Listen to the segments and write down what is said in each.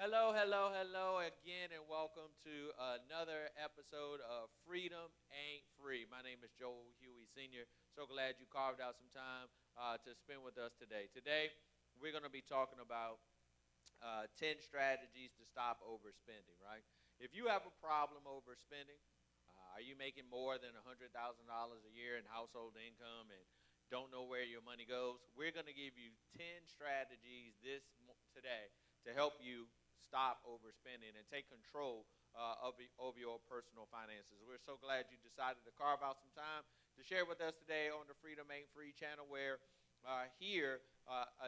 Hello, hello, hello again, and welcome to another episode of Freedom Ain't Free. My name is Joel Huey Sr. So glad you carved out some time to spend with us today. Today, we're going to be talking about 10 strategies to stop overspending, right? If you have a problem overspending, are you making more than $100,000 a year in household income and don't know where your money goes? We're going to give you 10 strategies today to help you stop overspending and take control of your personal finances. We're so glad you decided to carve out some time to share with us today on the Freedom Ain't Free channel, where here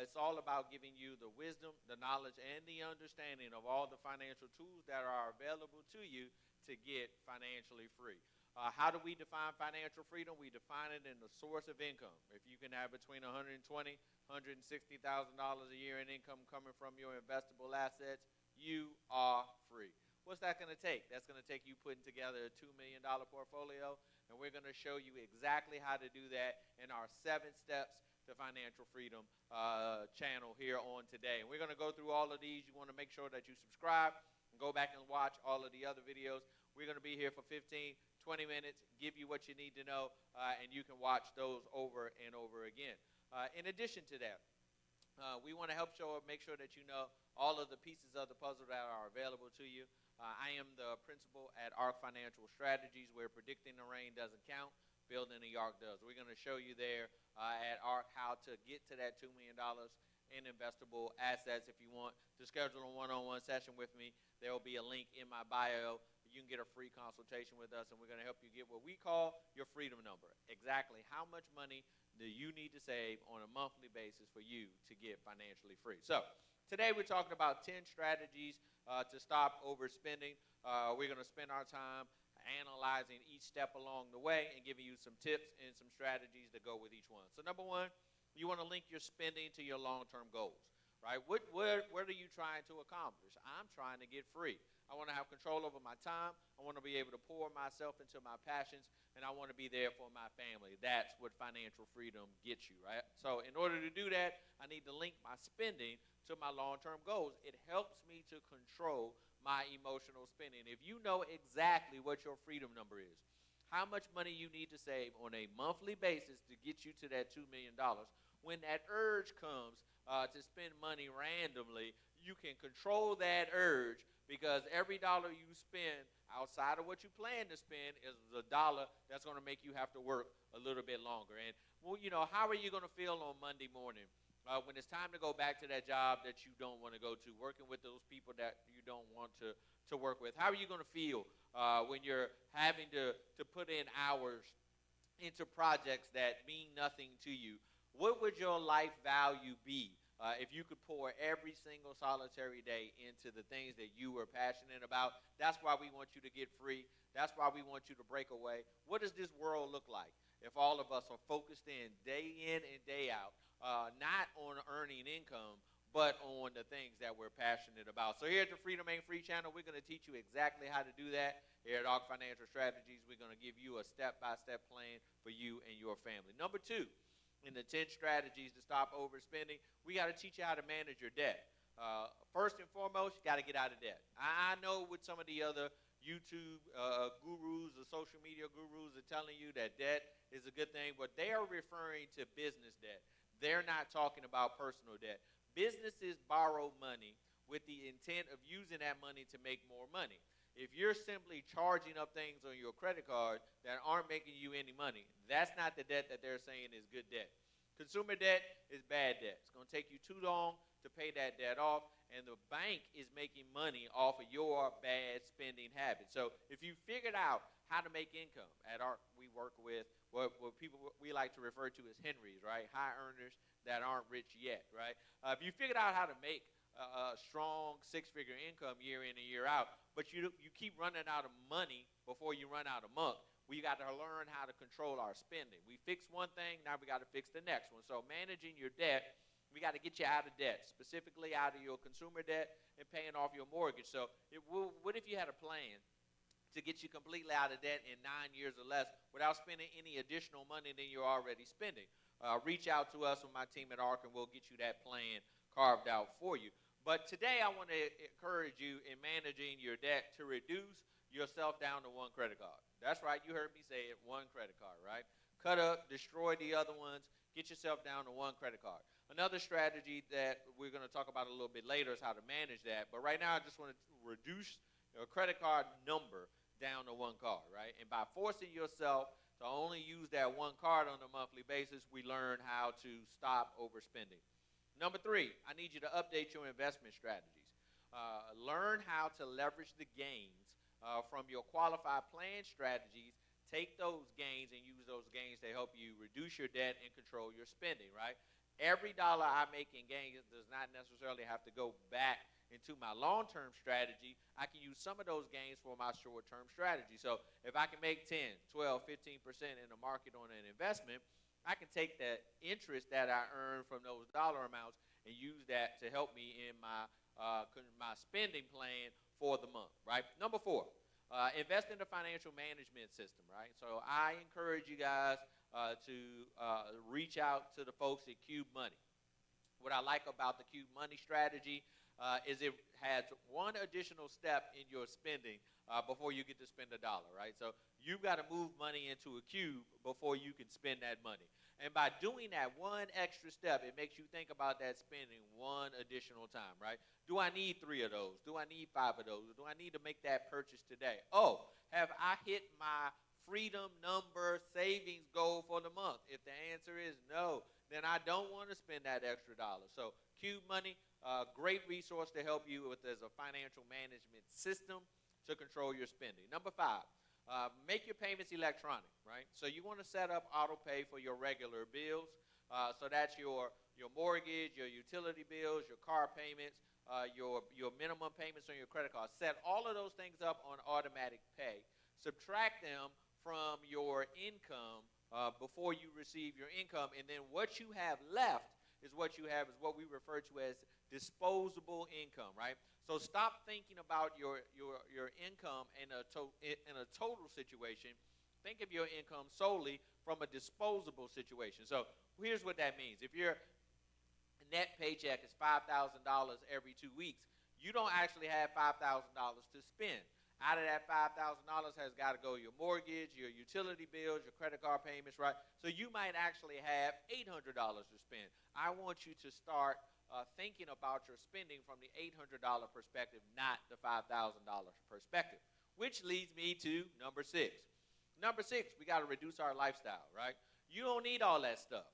it's all about giving you the wisdom, the knowledge, and the understanding of all the financial tools that are available to you to get financially free. How do we define financial freedom? We define it in the source of income. If you can have between $120,000, $160,000 a year in income coming from your investable assets, you are free. What's that going to take? That's going to take you putting together a $2 million portfolio, and we're going to show you exactly how to do that in our 7 steps to financial freedom channel here on today. And we're going to go through all of these. You want to make sure that you subscribe and go back and watch all of the other videos. We're going to be here for 15, 20 minutes, give you what you need to know, and you can watch those over and over again. In addition to that, we want to make sure that you know all of the pieces of the puzzle that are available to you. I am the principal at ARC Financial Strategies, where predicting the rain doesn't count, building a yard does. We're going to show you there at ARC how to get to that $2 million in investable assets. If you want to schedule a one-on-one session with me, there will be a link in my bio. You can get a free consultation with us, and we're going to help you get what we call your freedom number. Exactly how much money do you need to save on a monthly basis for you to get financially free. So today we're talking about 10 strategies to stop overspending. We're going to spend our time analyzing each step along the way and giving you some tips and some strategies that go with each one. So number one, you want to link your spending to your long-term goals, right? What are you trying to accomplish? I'm trying to get free. I want to have control over my time. I want to be able to pour myself into my passions, and I want to be there for my family. That's what financial freedom gets you, right? So in order to do that, I need to link my spending to my long-term goals. It helps me to control my emotional spending. If you know exactly what your freedom number is, how much money you need to save on a monthly basis to get you to that $2 million, when that urge comes to spend money randomly, you can control that urge, because every dollar you spend outside of what you plan to spend is a dollar that's going to make you have to work a little bit longer. And, well, how are you going to feel on Monday morning when it's time to go back to that job that you don't want to go to, working with those people that you don't want to work with? How are you going to feel when you're having to put in hours into projects that mean nothing to you? What would your life value be if you could pour every single solitary day into the things that you were passionate about? That's why we want you to get free. That's why we want you to break away. What does this world look like if all of us are focused in and day out, not on earning income, but on the things that we're passionate about? So here at the Freedom Ain't Free channel, we're going to teach you exactly how to do that. Here at ARC Financial Strategies, we're going to give you a step-by-step plan for you and your family. Number 2, in the 10 strategies to stop overspending, we got to teach you how to manage your debt. First and foremost, you got to get out of debt. I know with some of the other YouTube gurus or social media gurus are telling you that debt is a good thing, but they are referring to business debt. They're not talking about personal debt. Businesses borrow money with the intent of using that money to make more money. If you're simply charging up things on your credit card that aren't making you any money, that's not the debt that they're saying is good debt. Consumer debt is bad debt. It's going to take you too long to pay that debt off, and the bank is making money off of your bad spending habits. So if you figured out how to make income, at ARC we work with what people we like to refer to as Henrys, right? High earners that aren't rich yet, right? If you figured out how to make a strong 6-figure income year in and year out, but you keep running out of money before you run out of month, we got to learn how to control our spending. We fixed one thing, now we got to fix the next one. So managing your debt, we got to get you out of debt, specifically out of your consumer debt and paying off your mortgage. So what if you had a plan to get you completely out of debt in 9 years or less without spending any additional money than you're already spending? Reach out to us with my team at ARC, and we'll get you that plan carved out for you. But today I want to encourage you in managing your debt to reduce yourself down to one credit card. That's right, you heard me say it, one credit card, right? Cut up, destroy the other ones, get yourself down to one credit card. Another strategy that we're going to talk about a little bit later is how to manage that. But right now I just want to reduce your credit card number down to one card, right? And by forcing yourself to only use that one card on a monthly basis, we learn how to stop overspending. Number 3, I need you to update your investment strategies. Learn how to leverage the gains from your qualified plan strategies. Take those gains and use those gains to help you reduce your debt and control your spending, right? Every dollar I make in gains does not necessarily have to go back into my long-term strategy. I can use some of those gains for my short-term strategy. So if I can make 10, 12, 15% in the market on an investment, I can take the interest that I earn from those dollar amounts and use that to help me in my spending plan for the month, right? Number 4, invest in the financial management system, right? So I encourage you guys to reach out to the folks at Cube Money. What I like about the Cube Money strategy is it has one additional step in your spending before you get to spend a dollar, right? So you've got to move money into a cube before you can spend that money. And by doing that one extra step, it makes you think about that spending one additional time, right? Do I need 3 of those? Do I need 5 of those? Do I need to make that purchase today? Oh, have I hit my freedom number savings goal for the month? If the answer is no, then I don't want to spend that extra dollar. So Cube Money, great resource to help you with as a financial management system to control your spending. Number 5, make your payments electronic, right? So you want to set up auto pay for your regular bills. So that's your mortgage, your utility bills, your car payments, your minimum payments on your credit card. Set all of those things up on automatic pay. Subtract them from your income before you receive your income, and then what you have left is what we refer to as disposable income, right? So stop thinking about your income in a total situation. Think of your income solely from a disposable situation. So here's what that means. If your net paycheck is $5,000 every 2 weeks, you don't actually have $5,000 to spend. Out of that $5,000 has got to go your mortgage, your utility bills, your credit card payments, right? So you might actually have $800 to spend. I want you to start thinking about your spending from the $800 perspective, not the $5,000 perspective, which leads me to number 6. Number 6, we got to reduce our lifestyle, right? You don't need all that stuff,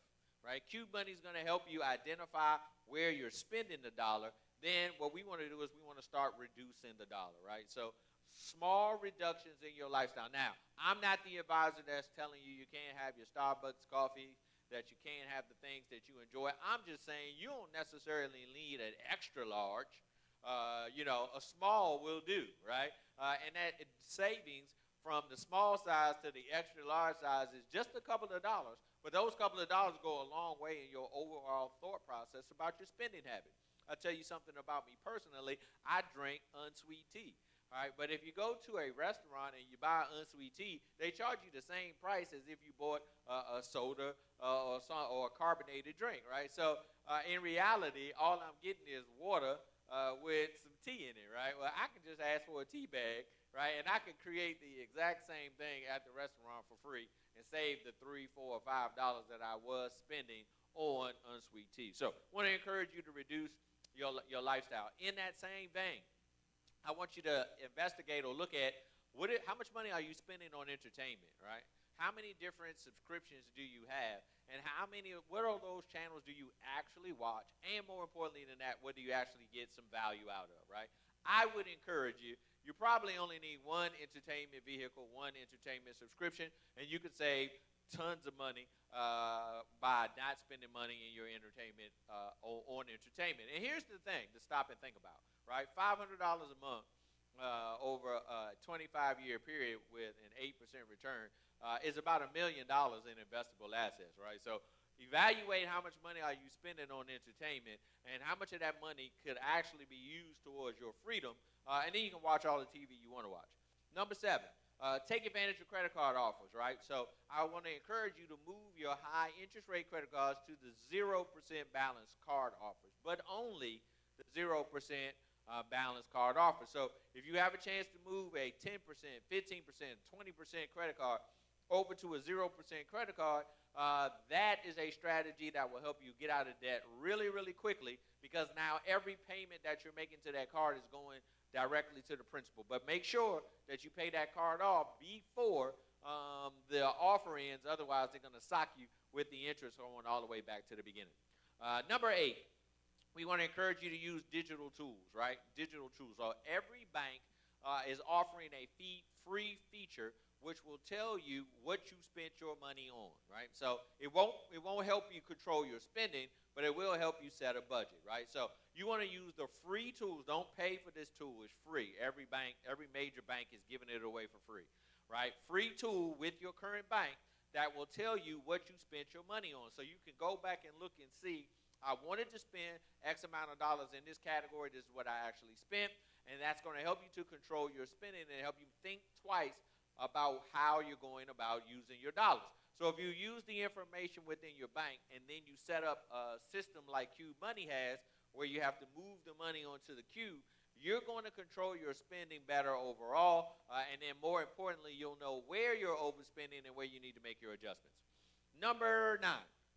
right? Cube Money is going to help you identify where you're spending the dollar. Then what we want to do is we want to start reducing the dollar, right? So small reductions in your lifestyle. Now, I'm not the advisor that's telling you can't have your Starbucks coffee, that you can't have the things that you enjoy. I'm just saying you don't necessarily need an extra large. A small will do, right? And that savings from the small size to the extra large size is just a couple of dollars. But those couple of dollars go a long way in your overall thought process about your spending habit. I'll tell you something about me personally. I drink unsweet tea. All right, but if you go to a restaurant and you buy unsweet tea, they charge you the same price as if you bought a soda or a carbonated drink, right? So in reality, all I'm getting is water with some tea in it, right? Well, I can just ask for a tea bag, right? And I can create the exact same thing at the restaurant for free and save the $3, $4, or $5 that I was spending on unsweet tea. So I want to encourage you to reduce your lifestyle. In that same vein, I want you to investigate or look at how much money are you spending on entertainment, right? How many different subscriptions do you have? And what are those channels do you actually watch? And more importantly than that, what do you actually get some value out of, right? I would encourage you probably only need one entertainment vehicle, one entertainment subscription, and you could save tons of money by not spending money in your entertainment on entertainment. And here's the thing to stop and think about, right? $500 a month over a 25-year period with an 8% return is about $1 million in investable assets, right? So evaluate how much money are you spending on entertainment and how much of that money could actually be used towards your freedom, and then you can watch all the TV you want to watch. Number 7. Take advantage of credit card offers, right? So I want to encourage you to move your high interest rate credit cards to the 0% balance card offers, but only the 0% balance card offer. So if you have a chance to move a 10%, 15%, 20% credit card over to a 0% credit card, that is a strategy that will help you get out of debt really, really quickly, because now every payment that you're making to that card is going directly to the principal. But make sure that you pay that card off before the offer ends. Otherwise, they're going to sock you with the interest going all the way back to the beginning. Number 8, we want to encourage you to use digital tools, right? Digital tools. So every bank is offering a free feature which will tell you what you spent your money on, right? So it won't help you control your spending, but it will help you set a budget, right? So you want to use the free tools. Don't pay for this tool. It's free. Every major bank is giving it away for free, right? Free tool with your current bank that will tell you what you spent your money on. So you can go back and look and see, I wanted to spend X amount of dollars in this category. This is what I actually spent. And that's going to help you to control your spending and help you think twice about how you're going about using your dollars. So if you use the information within your bank and then you set up a system like Q Money has, where you have to move the money onto the Q, you're going to control your spending better overall. And then more importantly, you'll know where you're overspending and where you need to make your adjustments. Number 9.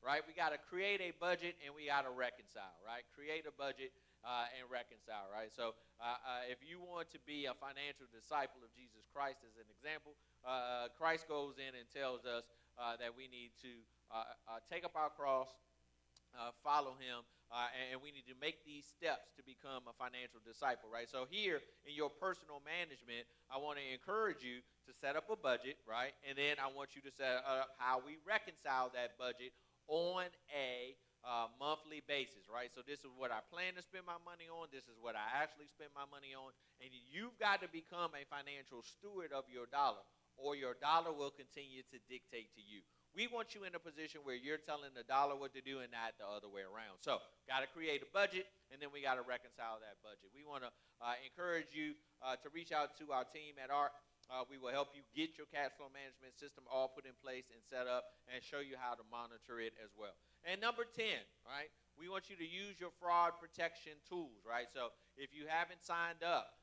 Right, we got to create a budget and we got to reconcile, right? Create a budget and reconcile, right? So if you want to be a financial disciple of Jesus Christ, as an example, Christ goes in and tells us that we need to take up our cross, follow him, and we need to make these steps to become a financial disciple, right? So here in your personal management, I want to encourage you to set up a budget, right? And then I want you to set up how we reconcile that budget on a monthly basis, right? So this is what I plan to spend my money on. This is what I actually spend my money on. And you've got to become a financial steward of your dollar, or your dollar will continue to dictate to you. We want you in a position where you're telling the dollar what to do and not the other way around. So got to create a budget, and then we got to reconcile that budget. We want to encourage you to reach out to our team at ARC. We will help you get your cash flow management system all put in place and set up, and show you how to monitor it as well. And number 10, right, we want you to use your fraud protection tools, right? So if you haven't signed up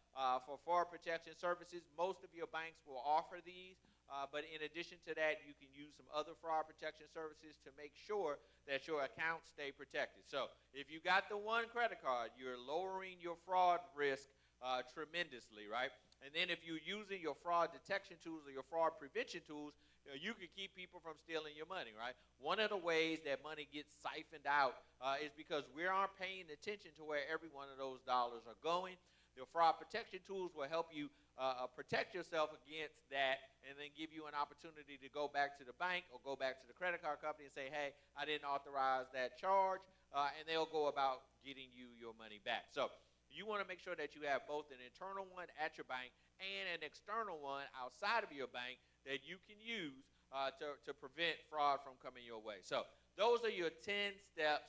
for fraud protection services, most of your banks will offer these. But in addition to that, you can use some other fraud protection services to make sure that your accounts stay protected. So if you got the one credit card, you're lowering your fraud risk tremendously, right? And then if you're using your fraud detection tools or your fraud prevention tools, you can keep people from stealing your money, right? One of the ways that money gets siphoned out is because we aren't paying attention to where every one of those dollars are going. The fraud protection tools will help you protect yourself against that, and then give you an opportunity to go back to the bank or go back to the credit card company and say, hey, I didn't authorize that charge, and they'll go about getting you your money back. So you want to make sure that you have both an internal one at your bank and an external one outside of your bank that you can use to prevent fraud from coming your way. So those are your 10 steps,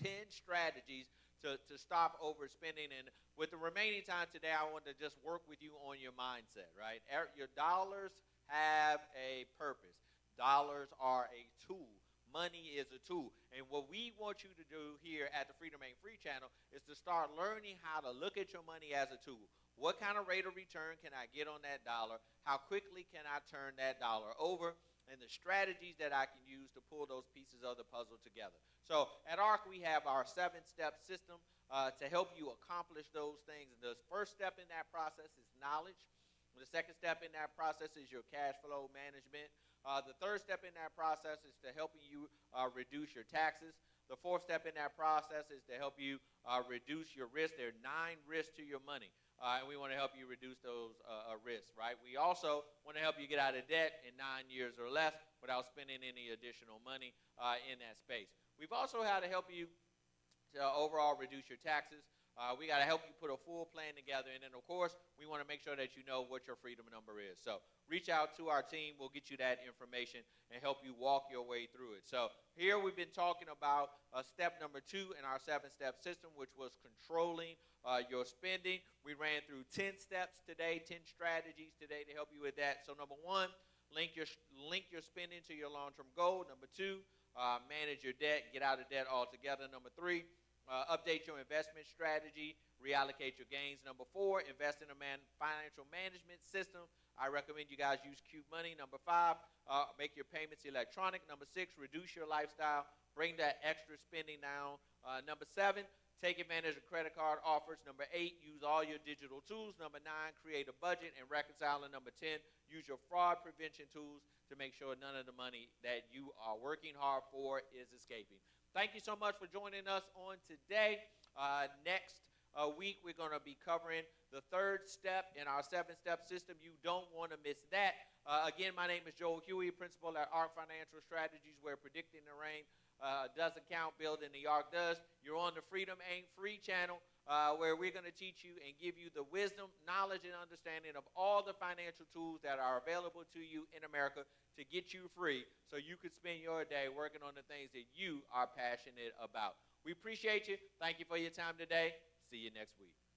10 strategies to stop overspending. And with the remaining time today, I want to just work with you on your mindset, right? Your dollars have a purpose. Dollars are a tool. Money is a tool. And what we want you to do here at the Freedom Ain't Free channel is to start learning how to look at your money as a tool. What kind of rate of return can I get on that dollar? How quickly can I turn that dollar over? And the strategies that I can use to pull those pieces of the puzzle together. So at ARC, we have our 7-step system to help you accomplish those things. And the first step in that process is knowledge. The second step in that process is your cash flow management. The third step in that process is to helping you reduce your taxes. The fourth step in that process is to help you reduce your risk. There are 9 risks to your money, and we want to help you reduce those risks, right? We also want to help you get out of debt in 9 years or less without spending any additional money in that space. We've also had to help you to overall reduce your taxes. We got to help you put a full plan together. And then, of course, we want to make sure that you know what your freedom number is. So reach out to our team. We'll get you that information and help you walk your way through it. So here we've been talking about step number 2 in our 7-step system, which was controlling your spending. We ran through 10 steps today, 10 strategies today to help you with that. So number 1, link your spending to your long-term goal. Number 2, manage your debt, get out of debt altogether. Number 3, Update your investment strategy, reallocate your gains. Number 4, invest in a financial management system. I recommend you guys use Cube Money. Number 5, make your payments electronic. Number 6, reduce your lifestyle. Bring that extra spending down. Number 7, take advantage of credit card offers. Number 8, use all your digital tools. Number 9, create a budget and reconcile. And number 10, use your fraud prevention tools to make sure none of the money that you are working hard for is escaping. Thank you so much for joining us on today. Next week, we're going to be covering the 3rd step in our 7-step system. You don't want to miss that. Again, my name is Joel Huey, principal at ARC Financial Strategies, where predicting the rain doesn't count, building the ark does. You're on the Freedom Ain't Free channel, where we're going to teach you and give you the wisdom, knowledge, and understanding of all the financial tools that are available to you in America to get you free so you could spend your day working on the things that you are passionate about. We appreciate you. Thank you for your time today. See you next week.